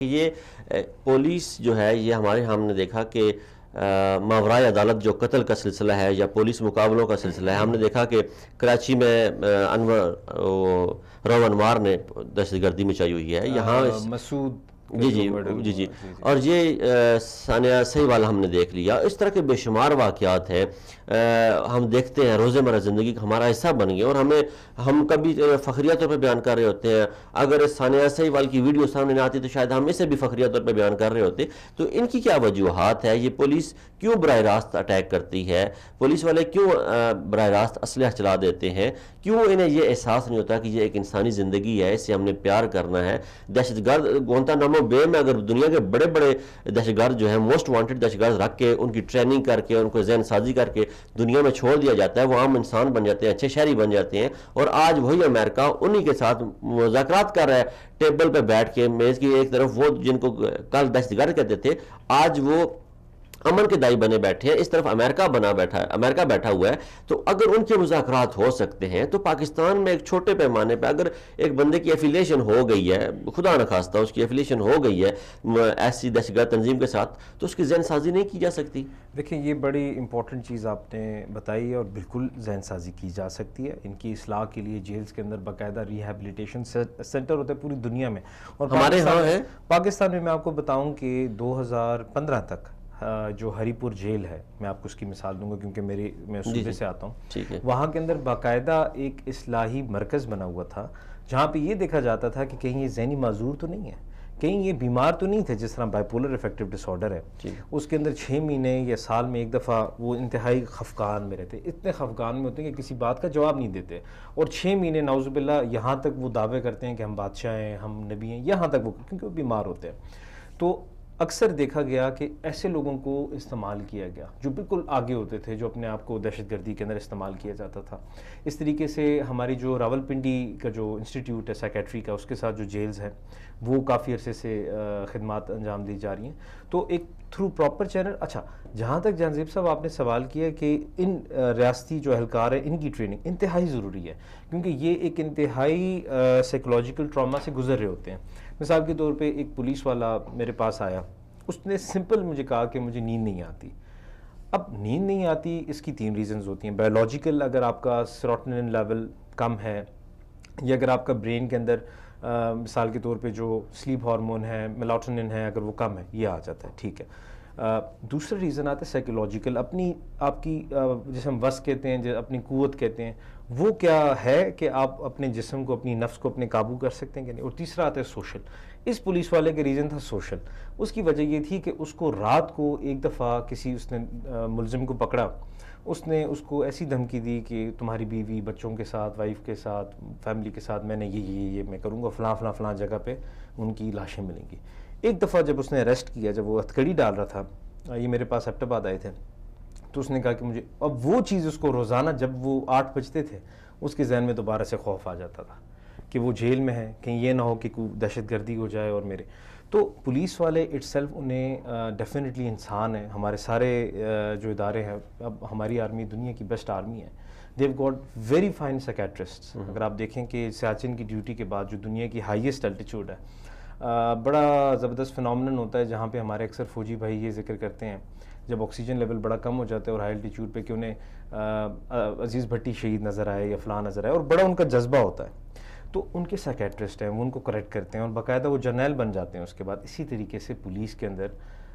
یہ پولیس جو ہے یہ ہم نے دیکھا کہ ماورائے عدالت جو قتل کا سلسلہ ہے یا پولیس مقابلوں کا سلسلہ ہے، ہم نے دیکھا کہ کراچی میں رو انوار نے دہشت گردی مچائی ہوئی ہے یہاں مسعود جی اور یہ ثانیہ سہیوال ہم نے دیکھ لیا. اس طرح کے بے شمار واقعات ہیں ہم دیکھتے ہیں روزمرہ زندگی کا ہمارا حصہ بن گیا، اور ہم کبھی فخریہ طور پہ بیان کر رہے ہوتے ہیں. اگر ثانیہ سہیوال کی ویڈیو سامنے نہ آتی تو شاید ہم اسے بھی فخریہ طور پہ بیان کر رہے ہوتے. تو ان کی کیا وجوہات ہے؟ یہ پولیس کیوں براہ راست اٹیک کرتی ہے؟ پولیس والے کیوں براہ راست اسلحہ چلا دیتے ہیں؟ کیوں انہیں یہ احساس نہیں ہوتا کہ یہ ایک انسانی زندگی ہے، اس سے ہم نے پیار کرنا ہے؟ دہشت گرد گوانتانامو بے میں اگر دنیا کے بڑے بڑے دہشت گرد جو ہیں موسٹ وانٹڈ دہشت گرد رکھ کے ان کی ٹریننگ کر کے ان کو ذہن سازی کر کے دنیا میں چھوڑ دیا جاتا ہے، وہ عام انسان بن جاتے ہیں، اچھے شہری بن جاتے ہیں، اور آج وہی امریکہ انہی کے ساتھ مذاکرات کر رہا ہے ٹیبل پہ بیٹھ کے میز کی ایک طرف. وہ جن کو کل دہشت گرد کہتے تھے آج وہ امن کے دائی بنے بیٹھے ہیں، اس طرف امریکہ بیٹھا ہوا ہے. تو اگر ان کے مذاکرات ہو سکتے ہیں تو پاکستان میں ایک چھوٹے پیمانے پہ اگر ایک بندے کی ایفیلیشن ہو گئی ہے، خدا نخواستہ اس کی ایفیلیشن ہو گئی ہے ایسی دہشت گرد تنظیم کے ساتھ، تو اس کی ذہن سازی نہیں کی جا سکتی؟ دیکھیں یہ بڑی امپورٹنٹ چیز آپ نے بتائی ہے، اور بالکل ذہن سازی کی جا سکتی ہے. ان کی اصلاح کے لیے جیلز کے اندر باقاعدہ ریہیبلیٹیشن سینٹر ہوتے ہیں پوری دنیا میں، اور ہمارے ہاں ہے. پاکستان میں آپ کو بتاؤں کہ 2015 تک جو ہری پور جیل ہے، میں آپ کو اس کی مثال دوں گا کیونکہ میں اس صوبے سے آتا ہوں، وہاں کے اندر باقاعدہ ایک اصلاحی مرکز بنا ہوا تھا جہاں پہ یہ دیکھا جاتا تھا کہ کہیں یہ ذہنی معذور تو نہیں ہے، کہیں یہ بیمار تو نہیں تھے، جس طرح بائیپولر افیکٹو ڈس آرڈر ہے. اس کے اندر 6 مہینے یا سال میں ایک دفعہ وہ انتہائی خفقان میں رہتے، اتنے خفقان میں ہوتے ہیں کہ کسی بات کا جواب نہیں دیتے، اور 6 مہینے نعوذ باللہ یہاں تک وہ دعوے کرتے ہیں کہ ہم بادشاہ ہیں، ہم نبی ہیں، یہاں تک وہ کیونکہ وہ بیمار ہوتے ہیں. تو اکثر دیکھا گیا کہ ایسے لوگوں کو استعمال کیا گیا جو بالکل آگے ہوتے تھے، جو اپنے آپ کو دہشت گردی کے اندر استعمال کیا جاتا تھا. اس طریقے سے ہماری جو راول پنڈی کا جو انسٹیٹیوٹ ہے سائیکیٹری کا، اس کے ساتھ جو جیلز ہیں وہ کافی عرصے سے خدمات انجام دی جا رہی ہیں. تو ایک تھرو پراپر چینل. اچھا، جہاں تک جہانزیب صاحب آپ نے سوال کیا کہ ان ریاستی جو اہلکار ہیں ان کی ٹریننگ انتہائی ضروری ہے، کیونکہ یہ ایک انتہائی سائیکولوجیکل ٹراما سے گزر رہے ہوتے ہیں. مثال کے طور پہ ایک پولیس والا میرے پاس آیا، اس نے سمپل مجھے کہا کہ مجھے نیند نہیں آتی. اب نیند نہیں آتی اس کی 3 ریزنز ہوتی ہیں. بایولوجیکل، اگر آپ کا سیروٹونن لیول کم ہے، یا اگر آپ کا برین کے اندر مثال کے طور پہ جو سلیپ ہارمون ہے میلاٹونن ہے اگر وہ کم ہے، یہ آ جاتا ہے، ٹھیک ہے. دوسرا ریزن آتا ہے سائیکولوجیکل، آپ کی جسے ہم وس کہتے ہیں، اپنی قوت کہتے ہیں، وہ کیا ہے کہ آپ اپنے جسم کو، اپنی نفس کو اپنے قابو کر سکتے ہیں کہ نہیں. اور تیسرا آتا ہے سوشل. اس پولیس والے کے ریزن تھا سوشل. اس کی وجہ یہ تھی کہ اس کو رات کو ایک دفعہ اس نے ملزم کو پکڑا، اس نے اس کو ایسی دھمکی دی کہ تمہاری بیوی بچوں کے ساتھ، وائف کے ساتھ، فیملی کے ساتھ میں نے یہ میں کروں گا، فلاں فلاں جگہ پہ ان کی لاشیں ملیں گی. ایک دفعہ جب اس نے اریسٹ کیا، جب وہ ہتھکڑی ڈال رہا تھا، یہ میرے پاس ایبٹ آباد آئے تھے، تو اس نے کہا کہ مجھے، اب وہ چیز اس کو روزانہ جب وہ 8 بجتے تھے اس کے ذہن میں دوبارہ سے خوف آ جاتا تھا کہ وہ جیل میں ہے، کہیں یہ نہ ہو کہ کوئی دہشت گردی ہو جائے. اور تو پولیس والے اٹ سیلف انہیں ڈیفینیٹلی انسان ہیں. ہمارے سارے جو ادارے ہیں، اب ہماری آرمی دنیا کی بیسٹ آرمی ہے. They've got very fine psychiatrist. اگر آپ دیکھیں کہ سیاچن کی ڈیوٹی کے بعد جو دنیا کی ہائیسٹ الٹیچیوڈ ہے، بڑا زبردست فنومنن ہوتا ہے جہاں پہ ہمارے اکثر فوجی بھائی یہ ذکر کرتے ہیں جب آکسیجن لیول بڑا کم ہو جاتا ہے اور ہائی الٹیچیوڈ پہ کہ انہیں عزیز بھٹی شہید نظر آئے یا فلاں نظر آئے، اور بڑا ان کا جذبہ ہوتا ہے. تو ان کے سائیکیٹرسٹ ہیں، وہ ان کو کریکٹ کرتے ہیں اور باقاعدہ وہ جرنیل بن جاتے ہیں اس کے بعد. اسی طریقے سے پولیس کے اندر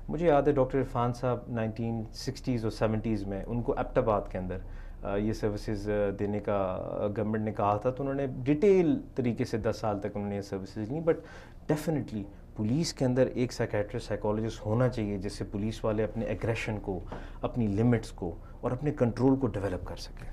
مجھے یاد ہے ڈاکٹر عرفان صاحب 1960s اور 70s میں ان کو ایبٹ آباد کے اندر یہ سروسز دینے کا گورنمنٹ نے کہا تھا، تو انہوں نے ڈیٹیل طریقے سے 10 سال تک انہوں نے یہ سروسز لیں. بٹ ڈیفینیٹلی پولیس کے اندر ایک سائیکیٹرسٹ، سائیکالوجسٹ ہونا چاہیے جس سے پولیس والے اپنے ایگریشن کو، اپنی لمٹس کو اور اپنے کنٹرول کو ڈیولپ کر سکیں.